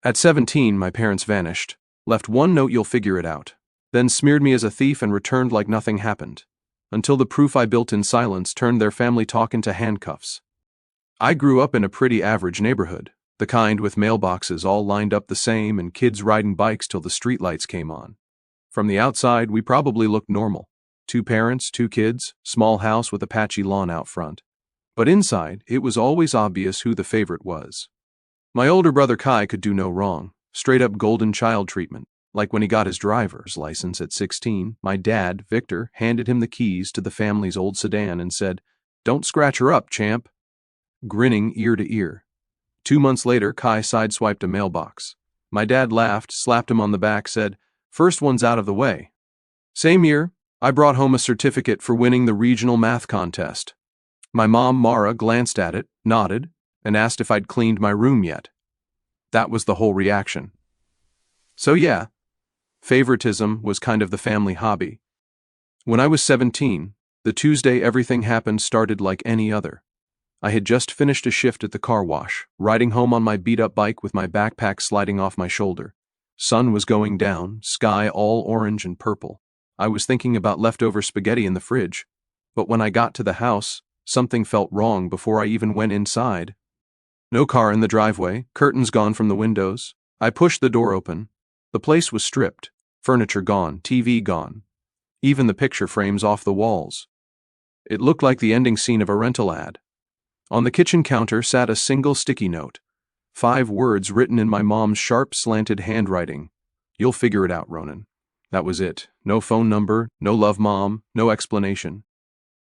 At 17, my parents vanished, left one note "you'll figure it out," then smeared me as a thief and returned like nothing happened, until the proof I built in silence turned their family talk into handcuffs. I grew up in a pretty average neighborhood, the kind with mailboxes all lined up the same and kids riding bikes till the streetlights came on. From the outside, we probably looked normal. 2 parents, 2 kids, small house with a patchy lawn out front. But inside, it was always obvious who the favorite was. My older brother Kai could do no wrong, straight up golden child treatment. Like when he got his driver's license at 16, my dad, Victor, handed him the keys to the family's old sedan and said, "Don't scratch her up, champ." Grinning ear to ear. 2 months later, Kai sideswiped a mailbox. My dad laughed, slapped him on the back, said, "First one's out of the way." Same year, I brought home a certificate for winning the regional math contest. My mom, Mara, glanced at it, nodded, and asked if I'd cleaned my room yet. That was the whole reaction. So yeah, favoritism was kind of the family hobby. When I was 17, the Tuesday everything happened started like any other. I had just finished a shift at the car wash, riding home on my beat-up bike with my backpack sliding off my shoulder. Sun was going down, sky all orange and purple. I was thinking about leftover spaghetti in the fridge, but when I got to the house, something felt wrong before I even went inside. No car in the driveway, curtains gone from the windows. I pushed the door open. The place was stripped, furniture gone, TV gone, even the picture frames off the walls. It looked like the ending scene of a rental ad. On the kitchen counter sat a single sticky note, 5 words written in my mom's sharp, slanted handwriting. "You'll figure it out, Ronan." That was it. No phone number, no love mom, no explanation.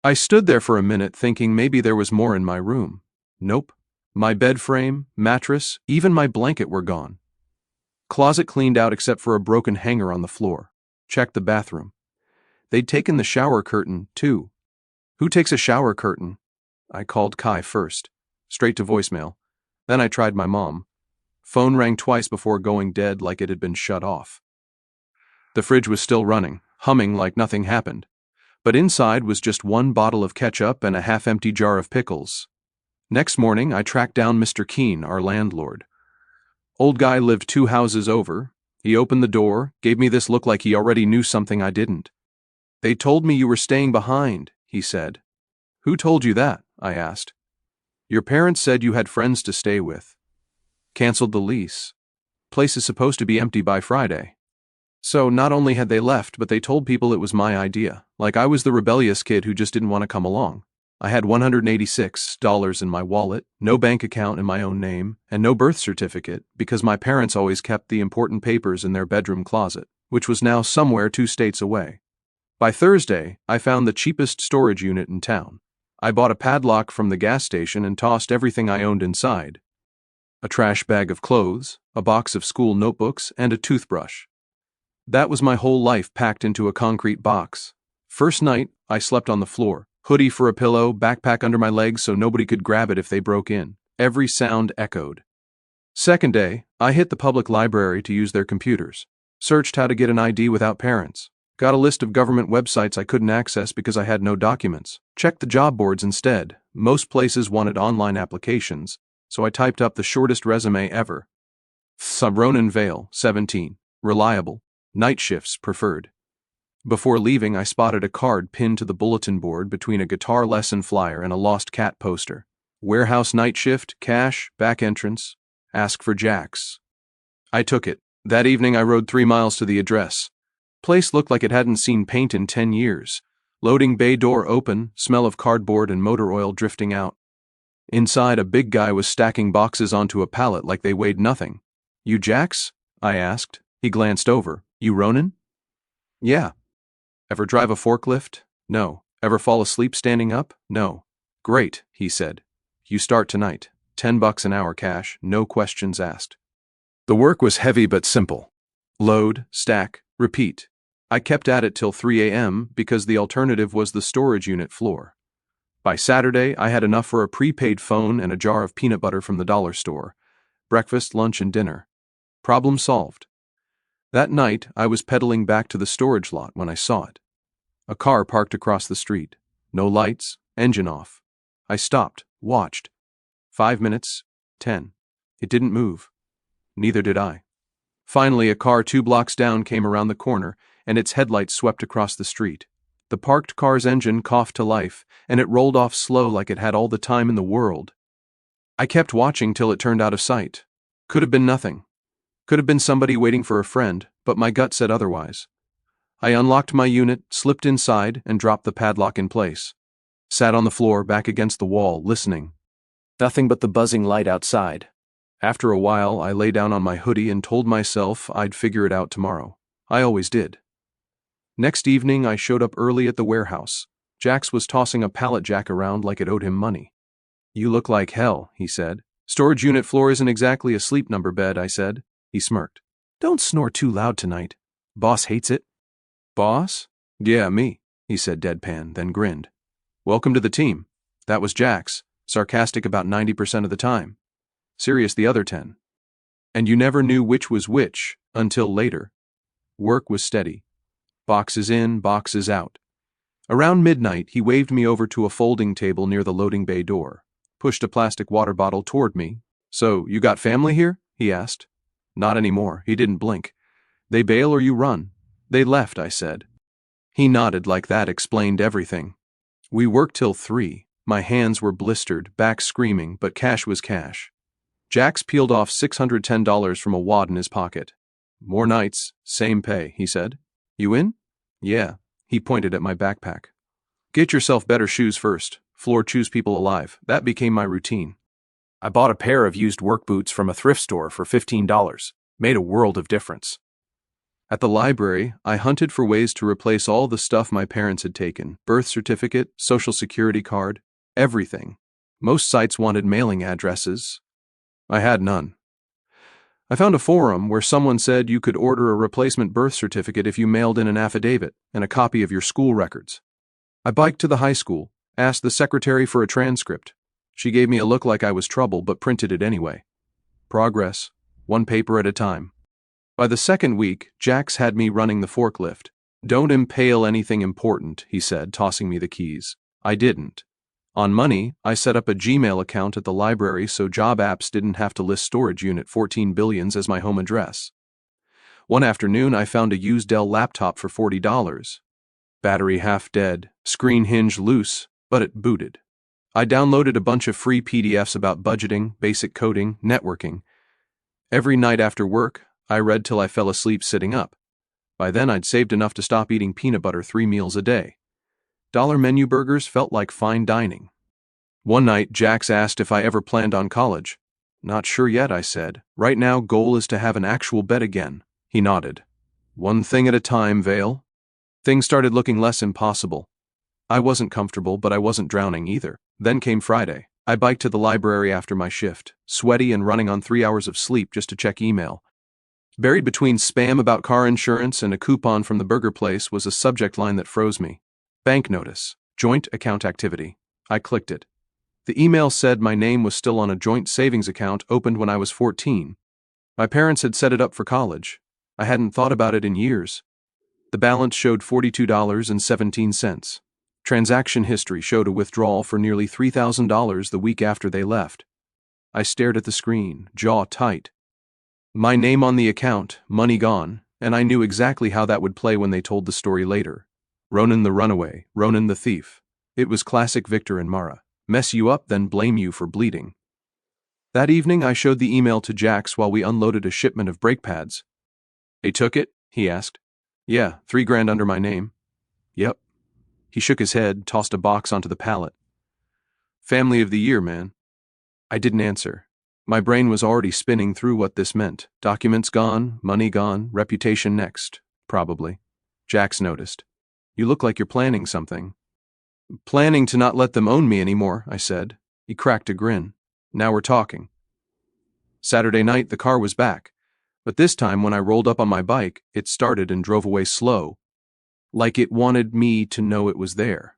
I stood there for a minute thinking maybe there was more in my room. Nope. My bed frame, mattress, even my blanket were gone. Closet cleaned out except for a broken hanger on the floor. Checked the bathroom. They'd taken the shower curtain, too. Who takes a shower curtain? I called Kai first. Straight to voicemail. Then I tried my mom. Phone rang twice before going dead like it had been shut off. The fridge was still running, humming like nothing happened. But inside was just 1 bottle of ketchup and a half-empty jar of pickles. Next morning, I tracked down Mr. Keene, our landlord. Old guy lived 2 houses over. He opened the door, gave me this look like he already knew something I didn't. "They told me you were staying behind," he said. "Who told you that?" I asked. "Your parents said you had friends to stay with. Canceled the lease. Place is supposed to be empty by Friday." So not only had they left, but they told people it was my idea, like I was the rebellious kid who just didn't want to come along. I had $186 in my wallet, no bank account in my own name, and no birth certificate because my parents always kept the important papers in their bedroom closet, which was now somewhere 2 states away. By Thursday, I found the cheapest storage unit in town. I bought a padlock from the gas station and tossed everything I owned inside. A trash bag of clothes, a box of school notebooks, and a toothbrush. That was my whole life packed into a concrete box. First night, I slept on the floor, hoodie for a pillow, backpack under my legs so nobody could grab it if they broke in. Every sound echoed. Second day, I hit the public library to use their computers. Searched how to get an ID without parents. Got a list of government websites I couldn't access because I had no documents. Checked the job boards instead. Most places wanted online applications, so I typed up the shortest resume ever. Ronan Vale, 17. Reliable. Night shifts preferred. Before leaving, I spotted a card pinned to the bulletin board between a guitar lesson flyer and a lost cat poster. Warehouse night shift, cash, back entrance, ask for Jacks. I took it. That evening I rode 3 miles to the address. Place looked like it hadn't seen paint in 10 years. Loading bay door open, smell of cardboard and motor oil drifting out. Inside, a big guy was stacking boxes onto a pallet like they weighed nothing. "You Jacks?" I asked. He glanced over. "You Ronan?" "Yeah." "Ever drive a forklift?" "No." "Ever fall asleep standing up?" "No." "Great," he said. "You start tonight. $10 an hour cash, no questions asked." The work was heavy but simple. Load, stack, repeat. I kept at it till 3 a.m. because the alternative was the storage unit floor. By Saturday, I had enough for a prepaid phone and a jar of peanut butter from the dollar store. Breakfast, lunch, and dinner. Problem solved. That night, I was pedaling back to the storage lot when I saw it. A car parked across the street. No lights, engine off. I stopped, watched. 5 minutes, 10. It didn't move. Neither did I. Finally, a car 2 blocks down came around the corner, and its headlights swept across the street. The parked car's engine coughed to life, and it rolled off slow like it had all the time in the world. I kept watching till it turned out of sight. Could have been nothing. Could have been somebody waiting for a friend, but my gut said otherwise. I unlocked my unit, slipped inside, and dropped the padlock in place. Sat on the floor, back against the wall, listening. Nothing but the buzzing light outside. After a while, I lay down on my hoodie and told myself I'd figure it out tomorrow. I always did. Next evening, I showed up early at the warehouse. Jax was tossing a pallet jack around like it owed him money. "You look like hell," he said. "Storage unit floor isn't exactly a sleep number bed," I said. He smirked. "Don't snore too loud tonight. Boss hates it." "Boss?" "Yeah, me," he said deadpan, then grinned. "Welcome to the team." That was Jax, sarcastic about 90% of the time. Serious the other 10. And you never knew which was which, until later. Work was steady. Boxes in, boxes out. Around midnight, he waved me over to a folding table near the loading bay door, pushed a plastic water bottle toward me. "So, you got family here?" he asked. "Not anymore." He didn't blink. "They bail or you run?" "They left," I said. He nodded like that explained everything. We worked till 3. My hands were blistered, back screaming, but cash was cash. Jax peeled off $610 from a wad in his pocket. "More nights, same pay," he said. "You in?" "Yeah." He pointed at my backpack. "Get yourself better shoes first. Floor chews people alive." That became my routine. I bought a pair of used work boots from a thrift store for $15. Made a world of difference. At the library, I hunted for ways to replace all the stuff my parents had taken: birth certificate, social security card, everything. Most sites wanted mailing addresses. I had none. I found a forum where someone said you could order a replacement birth certificate if you mailed in an affidavit and a copy of your school records. I biked to the high school, asked the secretary for a transcript. She gave me a look like I was trouble but printed it anyway. Progress, one paper at a time. By the second week, Jax had me running the forklift. "Don't impale anything important," he said, tossing me the keys. I didn't. On money, I set up a Gmail account at the library so job apps didn't have to list storage unit 14 billions as my home address. One afternoon, I found a used Dell laptop for $40. Battery half dead, screen hinge loose, but it booted. I downloaded a bunch of free PDFs about budgeting, basic coding, networking. Every night after work, I read till I fell asleep sitting up. By then, I'd saved enough to stop eating peanut butter 3 meals a day. Dollar menu burgers felt like fine dining. One night, Jax asked if I ever planned on college. "Not sure yet," I said. "Right now, goal is to have an actual bed again." He nodded. "One thing at a time, Vale." Things started looking less impossible. I wasn't comfortable, but I wasn't drowning either. Then came Friday. I biked to the library after my shift, sweaty and running on 3 hours of sleep just to check email. Buried between spam about car insurance and a coupon from the burger place was a subject line that froze me. Bank notice, joint account activity. I clicked it. The email said my name was still on a joint savings account opened when I was 14. My parents had set it up for college. I hadn't thought about it in years. The balance showed $42.17. Transaction history showed a withdrawal for nearly $3,000 the week after they left. I stared at the screen, jaw tight. My name on the account, money gone, and I knew exactly how that would play when they told the story later. Ronan the runaway, Ronan the thief. It was classic Victor and Mara. Mess you up, then blame you for bleeding. That evening, I showed the email to Jax while we unloaded a shipment of brake pads. "They took it?" he asked. "Yeah, $3,000 under my name." "Yep." He shook his head, tossed a box onto the pallet. "Family of the year, man." I didn't answer. My brain was already spinning through what this meant. Documents gone, money gone, reputation next, probably. Jax noticed. "You look like you're planning something." "Planning to not let them own me anymore," I said. He cracked a grin. "Now we're talking." Saturday night, the car was back. But this time, when I rolled up on my bike, it started and drove away slow. Like it wanted me to know it was there.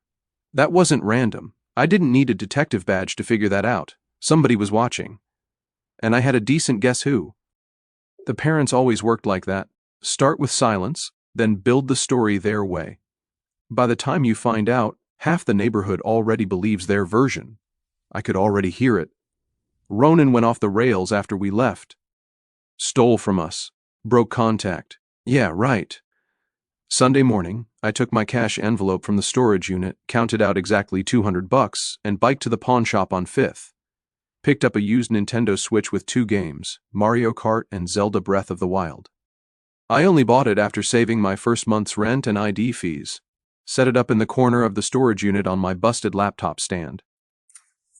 That wasn't random. I didn't need a detective badge to figure that out. Somebody was watching. And I had a decent guess who. The parents always worked like that. Start with silence, then build the story their way. By the time you find out, half the neighborhood already believes their version. I could already hear it. Ronan went off the rails after we left. Stole from us. Broke contact. Yeah, right. Sunday morning, I took my cash envelope from the storage unit, counted out exactly $200, and biked to the pawn shop on 5th. Picked up a used Nintendo Switch with 2 games, Mario Kart and Zelda Breath of the Wild. I only bought it after saving my first month's rent and ID fees. Set it up in the corner of the storage unit on my busted laptop stand.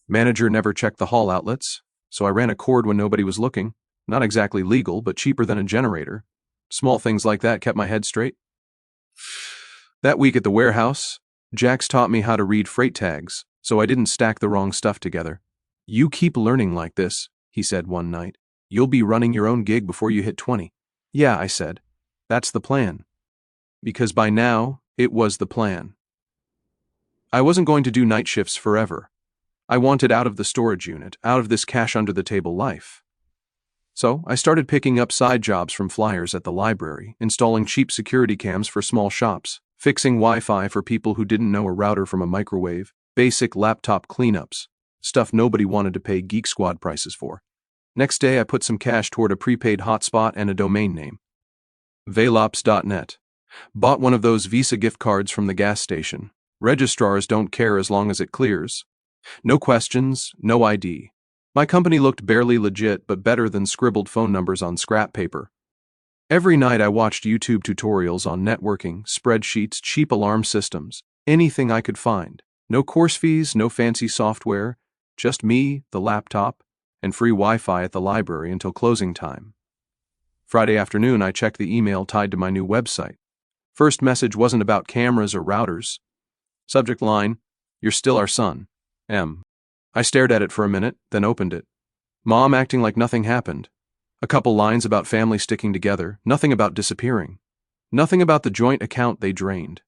Manager never checked the hall outlets, so I ran a cord when nobody was looking. Not exactly legal, but cheaper than a generator. Small things like that kept my head straight. That week at the warehouse, Jax taught me how to read freight tags, so I didn't stack the wrong stuff together. You keep learning like this, he said one night. You'll be running your own gig before you hit 20. Yeah, I said. That's the plan. Because by now, it was the plan. I wasn't going to do night shifts forever. I wanted out of the storage unit, out of this cash under the table life. So I started picking up side jobs from flyers at the library, installing cheap security cams for small shops, fixing Wi-Fi for people who didn't know a router from a microwave, basic laptop cleanups, stuff nobody wanted to pay Geek Squad prices for. Next day I put some cash toward a prepaid hotspot and a domain name. Velops.net. Bought one of those Visa gift cards from the gas station. Registrars don't care as long as it clears. No questions, no ID. My company looked barely legit, but better than scribbled phone numbers on scrap paper. Every night I watched YouTube tutorials on networking, spreadsheets, cheap alarm systems, anything I could find. No course fees, no fancy software, just me, the laptop, and free Wi-Fi at the library until closing time. Friday afternoon I checked the email tied to my new website. First message wasn't about cameras or routers. Subject line, "You're still our son, M." I stared at it for a minute, then opened it. Mom acting like nothing happened. A couple lines about family sticking together, nothing about disappearing. Nothing about the joint account they drained.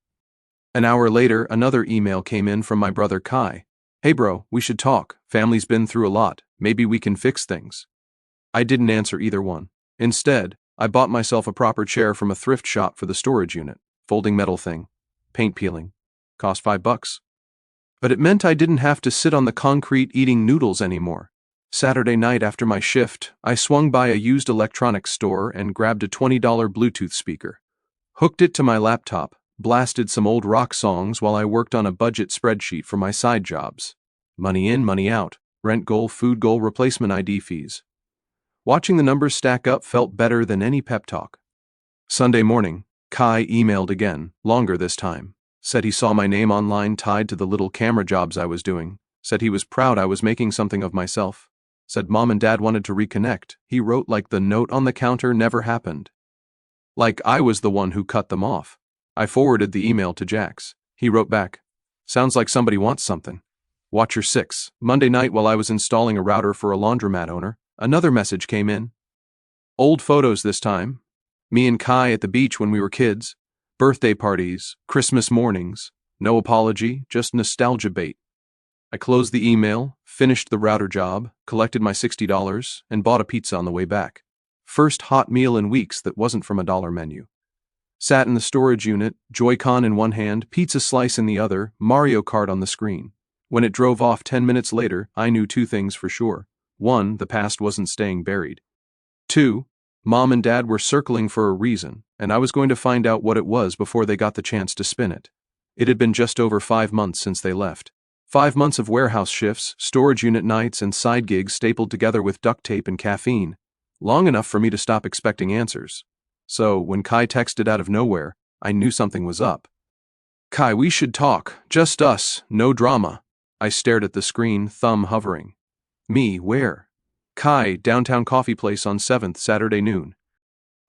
An hour later, another email came in from my brother Kai. "Hey bro, we should talk. Family's been through a lot. Maybe we can fix things." I didn't answer either one. Instead, I bought myself a proper chair from a thrift shop for the storage unit. Folding metal thing. Paint peeling. Cost $5. But it meant I didn't have to sit on the concrete eating noodles anymore. Saturday night after my shift, I swung by a used electronics store and grabbed a $20 Bluetooth speaker. Hooked it to my laptop, blasted some old rock songs while I worked on a budget spreadsheet for my side jobs. Money in, money out. Rent goal, food goal, replacement ID fees. Watching the numbers stack up felt better than any pep talk. Sunday morning, Kai emailed again, longer this time. Said he saw my name online tied to the little camera jobs I was doing. Said he was proud I was making something of myself. Said Mom and Dad wanted to reconnect. He wrote like the note on the counter never happened. Like I was the one who cut them off. I forwarded the email to Jax. He wrote back, "Sounds like somebody wants something." Watch your 6. Monday night while I was installing a router for a laundromat owner, another message came in. Old photos this time. Me and Kai at the beach when we were kids. Birthday parties, Christmas mornings. No apology, just nostalgia bait. I closed the email, finished the router job, collected my $60, and bought a pizza on the way back. First hot meal in weeks that wasn't from a dollar menu. Sat in the storage unit, Joy-Con in one hand, pizza slice in the other, Mario Kart on the screen. When it drove off 10 minutes later, I knew 2 things for sure. 1, the past wasn't staying buried. 2, Mom and Dad were circling for a reason, and I was going to find out what it was before they got the chance to spin it. It had been just over 5 months since they left. 5 months of warehouse shifts, storage unit nights, and side gigs stapled together with duct tape and caffeine. Long enough for me to stop expecting answers. So, when Kai texted out of nowhere, I knew something was up. "Kai, we should talk. Just us, no drama." I stared at the screen, thumb hovering. "Me, where?" "Kai, downtown coffee place on 7th, Saturday noon."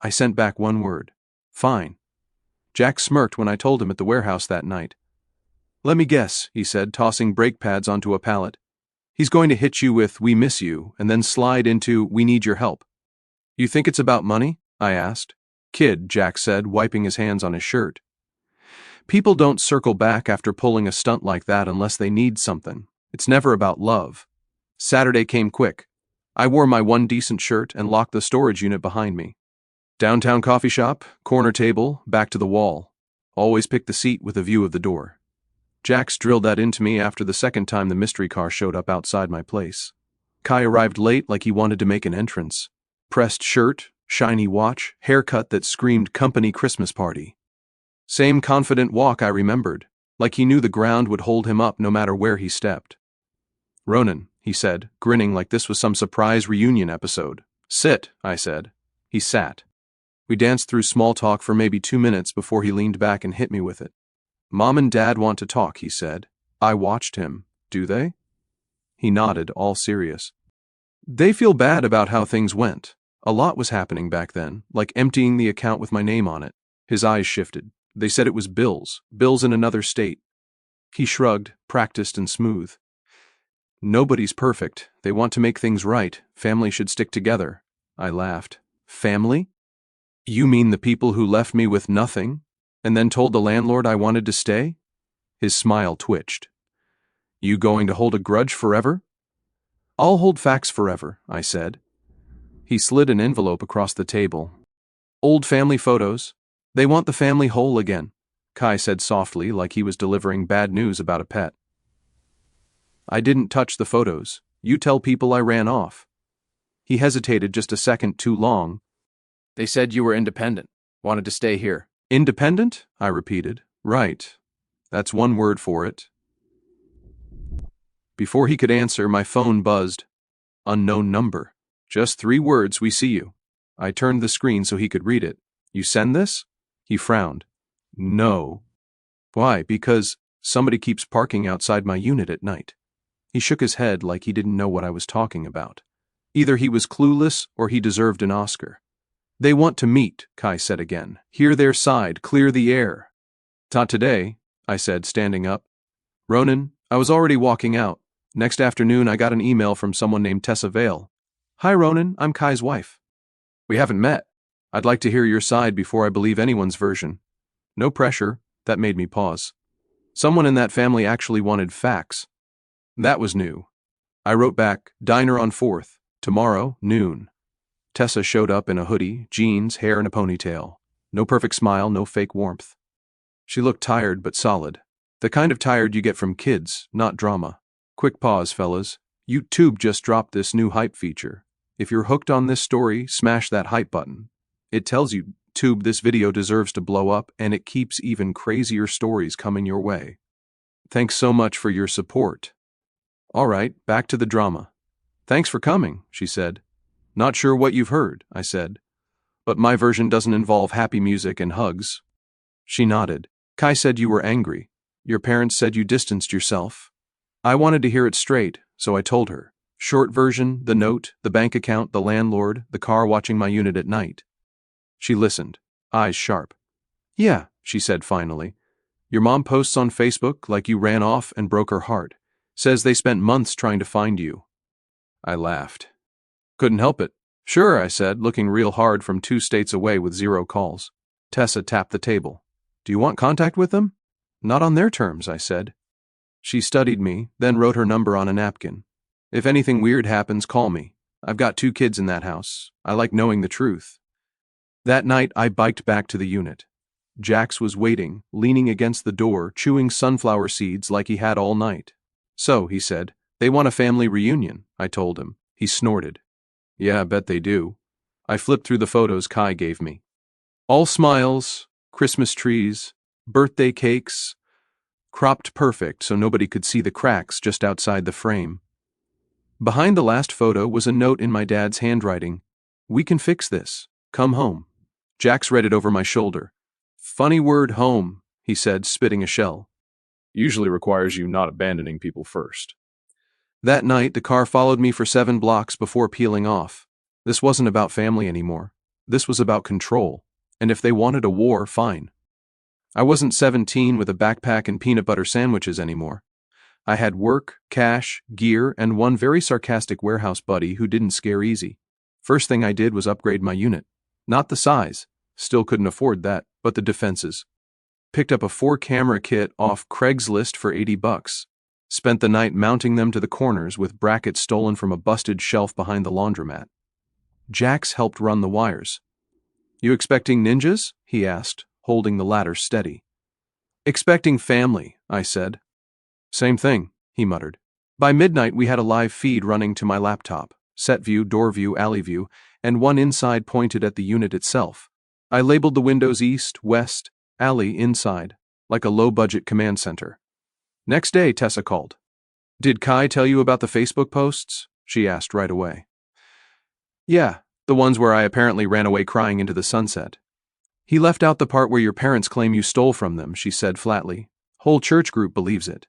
I sent back one word. "Fine." Jack smirked when I told him at the warehouse that night. "Let me guess," he said, tossing brake pads onto a pallet. "He's going to hit you with 'we miss you' and then slide into 'we need your help.'" "You think it's about money?" I asked. "Kid," Jack said, wiping his hands on his shirt. "People don't circle back after pulling a stunt like that unless they need something. It's never about love." Saturday came quick. I wore my one decent shirt and locked the storage unit behind me. Downtown coffee shop, corner table, back to the wall. Always pick the seat with a view of the door. Jax drilled that into me after the second time the mystery car showed up outside my place. Kai arrived late like he wanted to make an entrance. Pressed shirt, shiny watch, haircut that screamed company Christmas party. Same confident walk I remembered, like he knew the ground would hold him up no matter where he stepped. "Ronan," he said, grinning like this was some surprise reunion episode. "Sit," I said. He sat. We danced through small talk for maybe 2 minutes before he leaned back and hit me with it. "Mom and Dad want to talk," he said. I watched him. "Do they?" He nodded, all serious. "They feel bad about how things went. A lot was happening back then, like emptying the account with my name on it." His eyes shifted. "They said it was bills in another state." He shrugged, practiced and smooth. "Nobody's perfect. They want to make things right. Family should stick together." I laughed. "Family? You mean the people who left me with nothing, and then told the landlord I wanted to stay?" His smile twitched. "You going to hold a grudge forever?" "I'll hold facts forever," I said. He slid an envelope across the table. "Old family photos. They want the family whole again," Kai said softly, like he was delivering bad news about a pet. "I didn't touch the photos. You tell people I ran off." He hesitated just a second too long. "They said you were independent, wanted to stay here." "Independent?" I repeated. "Right. That's one word for it." Before he could answer, my phone buzzed. Unknown number. "Just 3 words, we see you." I turned the screen so he could read it. "You send this?" He frowned. "No." "Why?" "Because somebody keeps parking outside my unit at night." He shook his head like he didn't know what I was talking about. Either he was clueless or he deserved an Oscar. "They want to meet," Kai said again. "Hear their side, clear the air." "Not today," I said, standing up. "Ronan, I was already walking out. Next afternoon I got an email from someone named Tessa Vale. 'Hi Ronan, I'm Kai's wife. We haven't met. I'd like to hear your side before I believe anyone's version.' No pressure." That made me pause. Someone in that family actually wanted facts. That was new. I wrote back, "Diner on 4th, tomorrow, noon." Tessa showed up in a hoodie, jeans, hair in a ponytail. No perfect smile, no fake warmth. She looked tired but solid. The kind of tired you get from kids, not drama. Quick pause, fellas. YouTube just dropped this new hype feature. If you're hooked on this story, smash that hype button. It tells YouTube this video deserves to blow up, and it keeps even crazier stories coming your way. Thanks so much for your support. All right, back to the drama. "Thanks for coming," she said. "Not sure what you've heard," I said. "But my version doesn't involve happy music and hugs." She nodded. "Kai said you were angry. Your parents said you distanced yourself." I wanted to hear it straight, so I told her. Short version, the note, the bank account, the landlord, the car watching my unit at night. She listened, eyes sharp. "Yeah," she said finally. "Your mom posts on Facebook like you ran off and broke her heart. Says they spent months trying to find you." I laughed. "Couldn't help it." "Sure," I said, looking real hard from 2 states away with 0 calls. Tessa tapped the table. "Do you want contact with them?" "Not on their terms," I said. She studied me, then wrote her number on a napkin. "If anything weird happens, call me. I've got 2 kids in that house. I like knowing the truth." That night, I biked back to the unit. Jax was waiting, leaning against the door, chewing sunflower seeds like he had all night. "So," he said, "they want a family reunion," I told him. He snorted. "Yeah, I bet they do." I flipped through the photos Kai gave me. All smiles, Christmas trees, birthday cakes, cropped perfect so nobody could see the cracks just outside the frame. Behind the last photo was a note in my dad's handwriting. "We can fix this. Come home." Jax read it over my shoulder. "Funny word, home," he said, spitting a shell. "Usually requires you not abandoning people first." That night, the car followed me for 7 blocks before peeling off. This wasn't about family anymore. This was about control. And if they wanted a war, fine. I wasn't 17 with a backpack and peanut butter sandwiches anymore. I had work, cash, gear, and one very sarcastic warehouse buddy who didn't scare easy. First thing I did was upgrade my unit. Not the size. Still couldn't afford that, but the defenses. Picked up a 4-camera kit off Craigslist for $80. Spent the night mounting them to the corners with brackets stolen from a busted shelf behind the laundromat. Jax helped run the wires. "You expecting ninjas?" he asked, holding the ladder steady. "Expecting family," I said. "Same thing," he muttered. By midnight we had a live feed running to my laptop. set view, door view, alley view, and one inside pointed at the unit itself. I labeled the windows east, west, alley, inside, like a low-budget command center. Next day, Tessa called. "Did Kai tell you about the Facebook posts?" she asked right away. "Yeah, the ones where I apparently ran away crying into the sunset." "He left out the part where your parents claim you stole from them," she said flatly. "Whole church group believes it."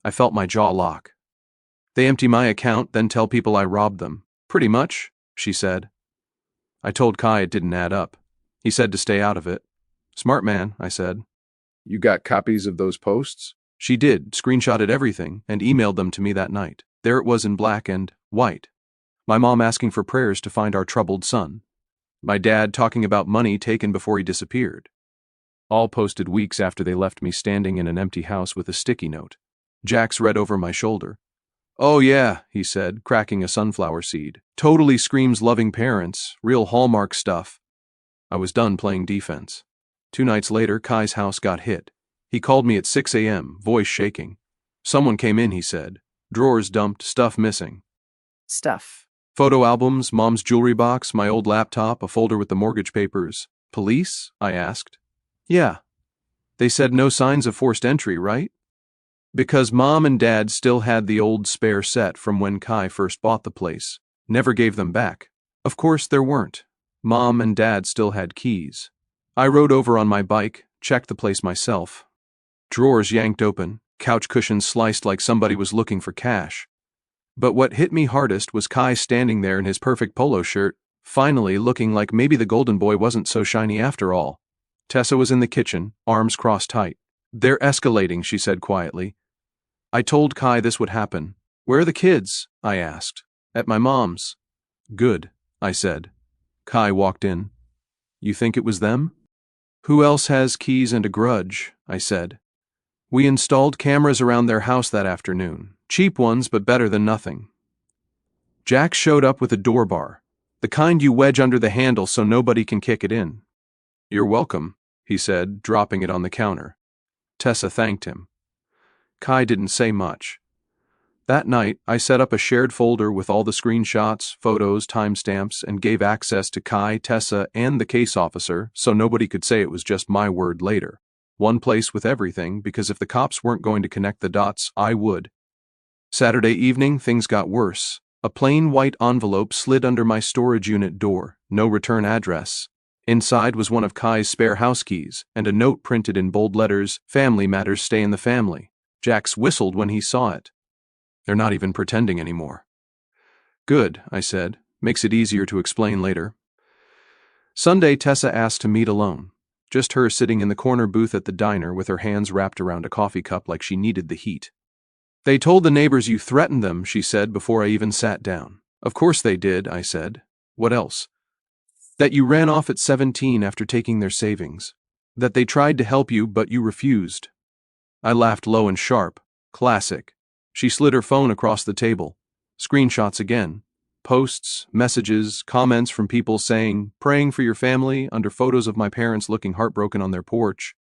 I felt my jaw lock. "They empty my account, then tell people I robbed them." "Pretty much," she said. I told Kai it didn't add up. He said to stay out of it. "Smart man," I said. You got copies of those posts? She did, screenshotted everything, and emailed them to me that night. There it was in black and white. My mom asking for prayers to find our troubled son. My dad talking about money taken before he disappeared. All posted weeks after they left me standing in an empty house with a sticky note. Jax read over my shoulder. "Oh yeah," he said, cracking a sunflower seed. "Totally screams loving parents, real Hallmark stuff." I was done playing defense. 2 nights later, Kai's house got hit. He called me at 6 a.m., voice shaking. "Someone came in," he said. "Drawers dumped, stuff missing." Stuff. Photo albums, mom's jewelry box, my old laptop, a folder with the mortgage papers. "Police?" I asked. "Yeah." "They said no signs of forced entry, right?" Because mom and dad still had the old spare set from when Kai first bought the place. Never gave them back. Of course there weren't. Mom and dad still had keys. I rode over on my bike, checked the place myself. Drawers yanked open, couch cushions sliced like somebody was looking for cash. But what hit me hardest was Kai standing there in his perfect polo shirt, finally looking like maybe the golden boy wasn't so shiny after all. Tessa was in the kitchen, arms crossed tight. "They're escalating," she said quietly. I told Kai this would happen. "Where are the kids?" I asked. "At my mom's." "Good," I said. Kai walked in. "You think it was them?" "Who else has keys and a grudge?" I said. "We installed cameras around their house that afternoon. Cheap ones, but better than nothing." Jack showed up with a door bar, the kind you wedge under the handle so nobody can kick it in. "You're welcome," he said, dropping it on the counter. Tessa thanked him. Kai didn't say much. That night, I set up a shared folder with all the screenshots, photos, timestamps, and gave access to Kai, Tessa, and the case officer so nobody could say it was just my word later. One place with everything, because if the cops weren't going to connect the dots, I would. Saturday evening, things got worse. A plain white envelope slid under my storage unit door, no return address. Inside was one of Kai's spare house keys, and a note printed in bold letters, "Family matters stay in the family." Jax whistled when he saw it. "They're not even pretending anymore." "Good," I said. "Makes it easier to explain later." Sunday, Tessa asked to meet alone. Just her sitting in the corner booth at the diner with her hands wrapped around a coffee cup like she needed the heat. "They told the neighbors you threatened them," she said before I even sat down. "Of course they did," I said. "What else?" "That you ran off at 17 after taking their savings. That they tried to help you but you refused." I laughed low and sharp. Classic. She slid her phone across the table. Screenshots again. Posts, messages, comments from people saying, "Praying for your family," under photos of my parents looking heartbroken on their porch.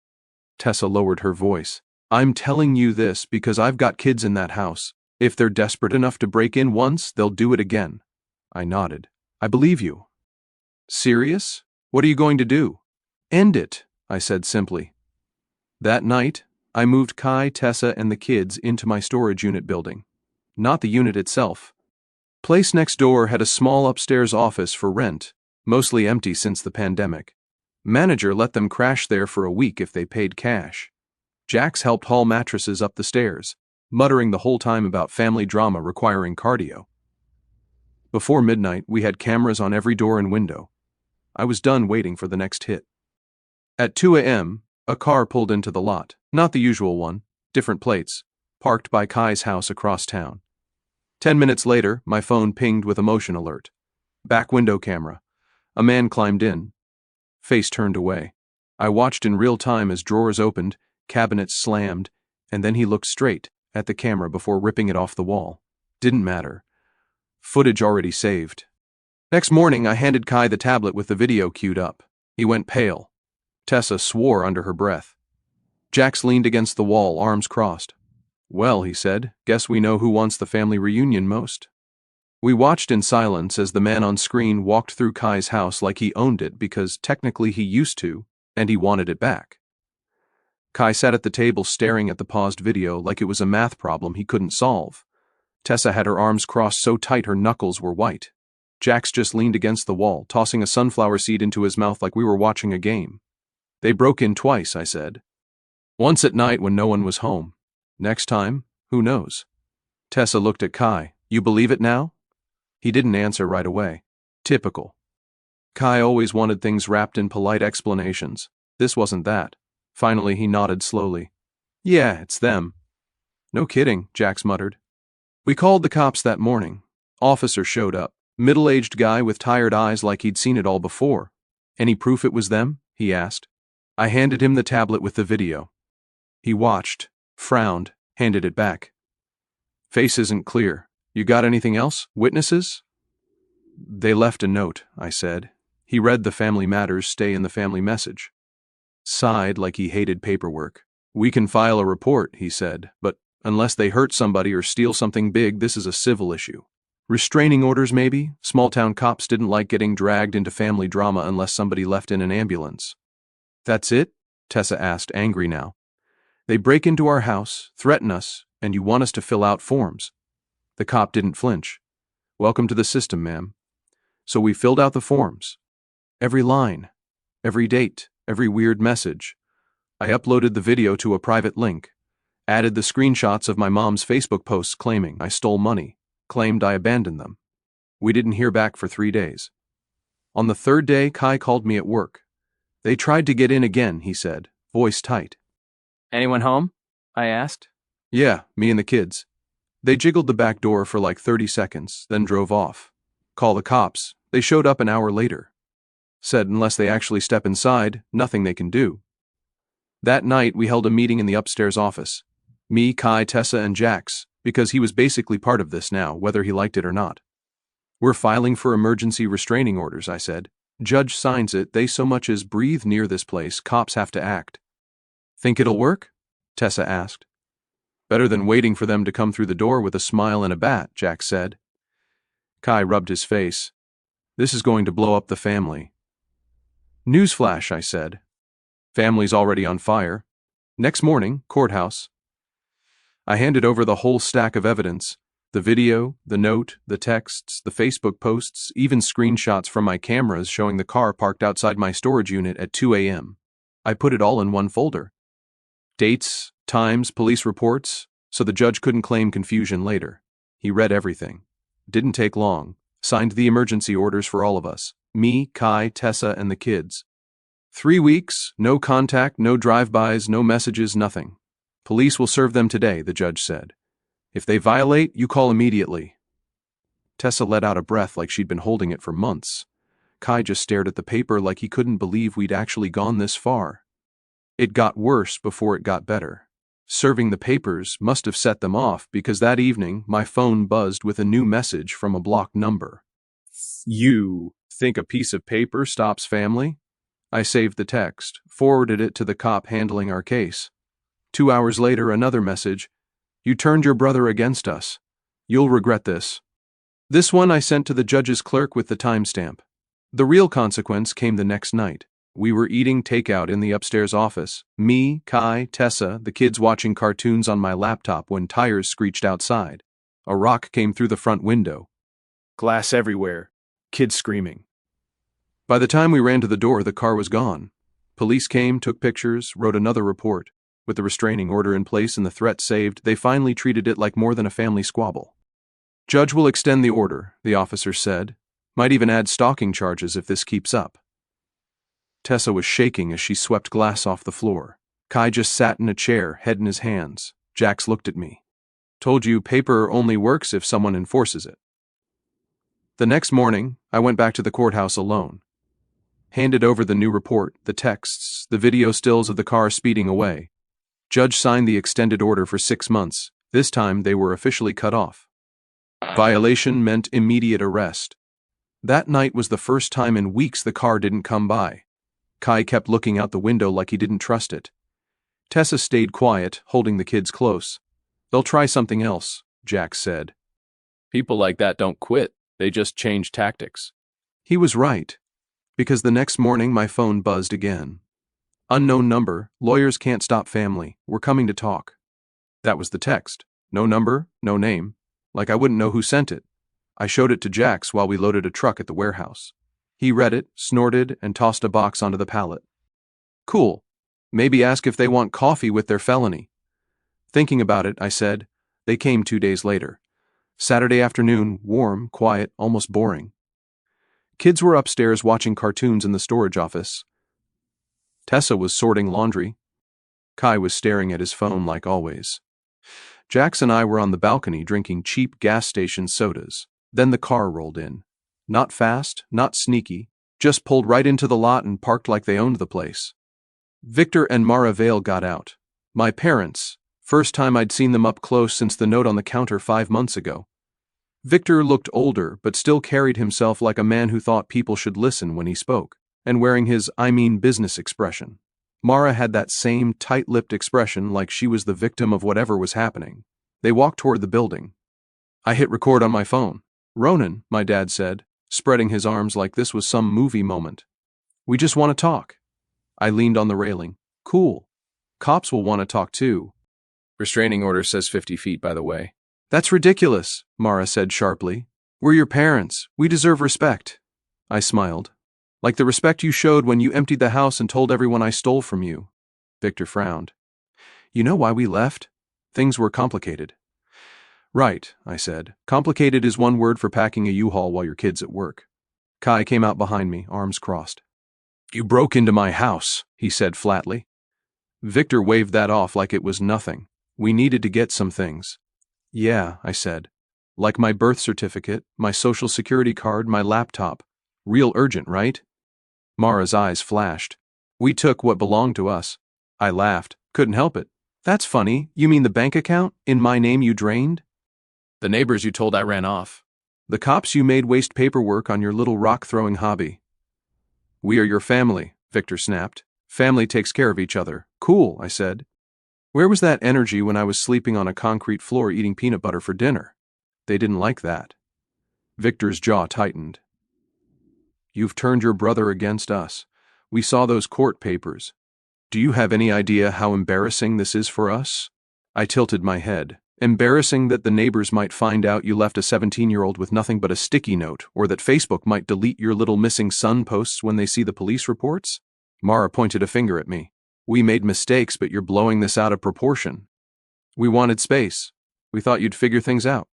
Tessa lowered her voice. "I'm telling you this because I've got kids in that house. If they're desperate enough to break in once, they'll do it again." I nodded. "I believe you." "Serious? What are you going to do?" "End it," I said simply. That night, I moved Kai, Tessa, and the kids into my storage unit building. Not the unit itself. Place next door had a small upstairs office for rent, mostly empty since the pandemic. Manager let them crash there for a week if they paid cash. Jax helped haul mattresses up the stairs, muttering the whole time about family drama requiring cardio. Before midnight, we had cameras on every door and window. I was done waiting for the next hit. At 2 a.m., a car pulled into the lot. Not the usual one, different plates, parked by Kai's house across town. 10 minutes later, my phone pinged with a motion alert. Back window camera. A man climbed in. Face turned away. I watched in real time as drawers opened, cabinets slammed, and then he looked straight at the camera before ripping it off the wall. Didn't matter. Footage already saved. Next morning, I handed Kai the tablet with the video queued up. He went pale. Tessa swore under her breath. Jax leaned against the wall, arms crossed. "Well," he said, "guess we know who wants the family reunion most." We watched in silence as the man on screen walked through Kai's house like he owned it because technically he used to, and he wanted it back. Kai sat at the table staring at the paused video like it was a math problem he couldn't solve. Tessa had her arms crossed so tight her knuckles were white. Jax just leaned against the wall, tossing a sunflower seed into his mouth like we were watching a game. They broke in twice, I said. Once at night when no one was home. Next time, who knows? Tessa looked at Kai. You believe it now? He didn't answer right away. Typical. Kai always wanted things wrapped in polite explanations. This wasn't that. Finally, he nodded slowly. Yeah, it's them. No kidding, Jax muttered. We called the cops that morning. Officer showed up. Middle-aged guy with tired eyes like he'd seen it all before. Any proof it was them? He asked. I handed him the tablet with the video. He watched, frowned, handed it back. Face isn't clear. You got anything else? Witnesses? They left a note, I said. He read the family matters stay in the family message. Sighed like he hated paperwork. We can file a report, he said, but unless they hurt somebody or steal something big, this is a civil issue. Restraining orders, maybe? Small-town cops didn't like getting dragged into family drama unless somebody left in an ambulance. That's it? Tessa asked, angry now. They break into our house, threaten us, and you want us to fill out forms. The cop didn't flinch. Welcome to the system, ma'am. So we filled out the forms. Every line, every date, every weird message. I uploaded the video to a private link, added the screenshots of my mom's Facebook posts claiming I stole money, claimed I abandoned them. We didn't hear back for 3 days. On the third day, Kai called me at work. They tried to get in again, he said, voice tight. Anyone home? I asked. Yeah, me and the kids. They jiggled the back door for like 30 seconds, then drove off. Call the cops. They showed up an hour later. Said unless they actually step inside, nothing they can do. That night, we held a meeting in the upstairs office. Me, Kai, Tessa, and Jax, because he was basically part of this now, whether he liked it or not. We're filing for emergency restraining orders, I said. Judge signs it, they so much as breathe near this place, cops have to act. Think it'll work? Tessa asked. Better than waiting for them to come through the door with a smile and a bat, Jax said. Kai rubbed his face. This is going to blow up the family. Newsflash, I said. Family's already on fire. Next morning, courthouse. I handed over the whole stack of evidence. The video, the note, the texts, the Facebook posts, even screenshots from my cameras showing the car parked outside my storage unit at 2 a.m. I put it all in one folder. Dates, times, police reports, so the judge couldn't claim confusion later. He read everything. Didn't take long. Signed the emergency orders for all of us. Me, Kai, Tessa, and the kids. 3 weeks, no contact, no drive-bys, no messages, nothing. Police will serve them today, the judge said. If they violate, you call immediately. Tessa let out a breath like she'd been holding it for months. Kai just stared at the paper like he couldn't believe we'd actually gone this far. It got worse before it got better. Serving the papers must have set them off because that evening my phone buzzed with a new message from a blocked number. You think a piece of paper stops family? I saved the text, forwarded it to the cop handling our case. 2 hours later, another message. You turned your brother against us. You'll regret this. This one I sent to the judge's clerk with the timestamp. The real consequence came the next night. We were eating takeout in the upstairs office. Me, Kai, Tessa, the kids watching cartoons on my laptop when tires screeched outside. A rock came through the front window. Glass everywhere. Kids screaming. By the time we ran to the door, the car was gone. Police came, took pictures, wrote another report. With the restraining order in place and the threat saved, they finally treated it like more than a family squabble. Judge will extend the order, the officer said. Might even add stalking charges if this keeps up. Tessa was shaking as she swept glass off the floor. Kai just sat in a chair, head in his hands. Jax looked at me. Told you paper only works if someone enforces it. The next morning, I went back to the courthouse alone. Handed over the new report, the texts, the video stills of the car speeding away. Judge signed the extended order for 6 months. This time they were officially cut off. Violation meant immediate arrest. That night was the first time in weeks the car didn't come by. Kai kept looking out the window like he didn't trust it. Tessa stayed quiet, holding the kids close. They'll try something else, Jax said. People like that don't quit. They just change tactics. He was right, because the next morning my phone buzzed again. Unknown number, lawyers can't stop family, we're coming to talk. That was the text. No number, no name. Like I wouldn't know who sent it. I showed it to Jax while we loaded a truck at the warehouse. He read it, snorted, and tossed a box onto the pallet. Cool. Maybe ask if they want coffee with their felony. Thinking about it, I said. They came 2 days later. Saturday afternoon, warm, quiet, almost boring. Kids were upstairs watching cartoons in the storage office. Tessa was sorting laundry. Kai was staring at his phone like always. Jax and I were on the balcony drinking cheap gas station sodas. Then the car rolled in. Not fast, not sneaky, just pulled right into the lot and parked like they owned the place. Victor and Mara Vale got out. My parents. First time I'd seen them up close since the note on the counter 5 months ago. Victor looked older but still carried himself like a man who thought people should listen when he spoke, and wearing his I mean business expression. Mara had that same tight-lipped expression like she was the victim of whatever was happening. They walked toward the building. I hit record on my phone. Ronan, my dad said, spreading his arms like this was some movie moment. We just want to talk. I leaned on the railing. Cool. Cops will want to talk too. Restraining order says 50 feet, by the way. That's ridiculous, Mara said sharply. We're your parents. We deserve respect. I smiled. Like the respect you showed when you emptied the house and told everyone I stole from you. Victor frowned. You know why we left? Things were complicated. Right, I said. Complicated is one word for packing a U-Haul while your kid's at work. Kai came out behind me, arms crossed. You broke into my house, he said flatly. Victor waved that off like it was nothing. We needed to get some things. Yeah, I said. Like my birth certificate, my social security card, my laptop. Real urgent, right? Mara's eyes flashed. We took what belonged to us. I laughed. Couldn't help it. That's funny. You mean the bank account? In my name you drained? The neighbors you told I ran off. The cops you made waste paperwork on your little rock-throwing hobby. We are your family, Victor snapped. Family takes care of each other. Cool, I said. Where was that energy when I was sleeping on a concrete floor eating peanut butter for dinner? They didn't like that. Victor's jaw tightened. You've turned your brother against us. We saw those court papers. Do you have any idea how embarrassing this is for us? I tilted my head. Embarrassing that the neighbors might find out you left a 17-year-old with nothing but a sticky note, or that Facebook might delete your little missing son posts when they see the police reports? Mara pointed a finger at me. We made mistakes, but you're blowing this out of proportion. We wanted space. We thought you'd figure things out.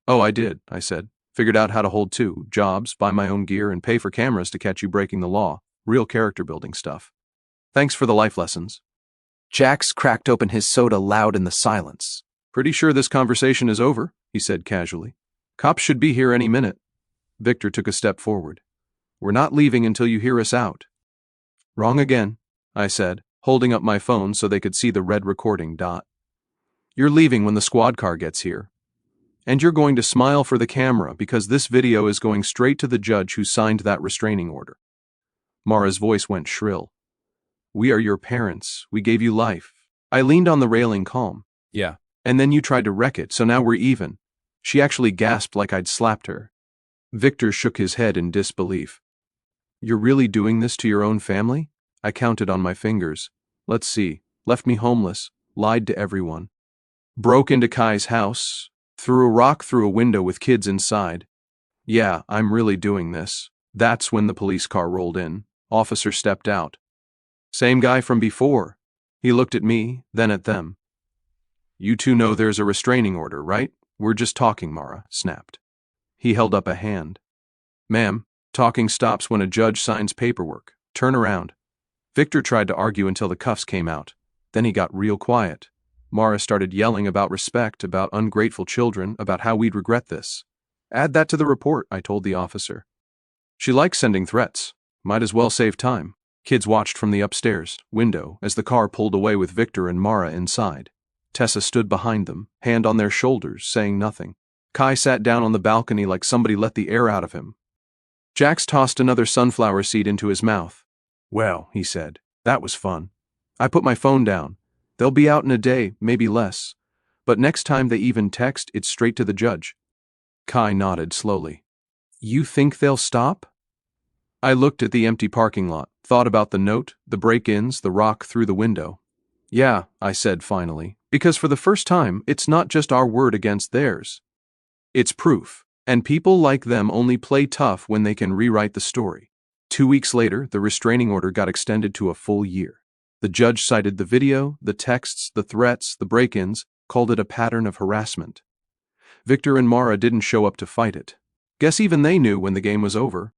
Oh, I did, I said. Figured out how to hold two jobs, buy my own gear, and pay for cameras to catch you breaking the law. Real character building stuff. Thanks for the life lessons. Jax cracked open his soda loud in the silence. Pretty sure this conversation is over, he said casually. Cops should be here any minute. Victor took a step forward. We're not leaving until you hear us out. Wrong again, I said, holding up my phone so they could see the red recording dot. You're leaving when the squad car gets here. And you're going to smile for the camera because this video is going straight to the judge who signed that restraining order. Mara's voice went shrill. We are your parents. We gave you life. I leaned on the railing calm. Yeah. And then you tried to wreck it, so now we're even. She actually gasped like I'd slapped her. Victor shook his head in disbelief. You're really doing this to your own family? I counted on my fingers. Let's see. Left me homeless. Lied to everyone. Broke into Kai's house. Threw a rock through a window with kids inside. Yeah, I'm really doing this. That's when the police car rolled in. Officer stepped out. Same guy from before. He looked at me, then at them. You two know there's a restraining order, right? We're just talking, Mara snapped. He held up a hand. Ma'am, talking stops when a judge signs paperwork. Turn around. Victor tried to argue until the cuffs came out. Then he got real quiet. Mara started yelling about respect, about ungrateful children, about how we'd regret this. Add that to the report, I told the officer. She likes sending threats. Might as well save time. Kids watched from the upstairs window as the car pulled away with Victor and Mara inside. Tessa stood behind them, hand on their shoulders, saying nothing. Kai sat down on the balcony like somebody let the air out of him. Jax tossed another sunflower seed into his mouth. Well, he said, that was fun. I put my phone down. They'll be out in a day, maybe less. But next time they even text, it's straight to the judge. Kai nodded slowly. You think they'll stop? I looked at the empty parking lot, thought about the note, the break-ins, the rock through the window. Yeah, I said finally, because for the first time, it's not just our word against theirs. It's proof, and people like them only play tough when they can rewrite the story. 2 weeks later, the restraining order got extended to a full year. The judge cited the video, the texts, the threats, the break-ins, called it a pattern of harassment. Victor and Mara didn't show up to fight it. Guess even they knew when the game was over.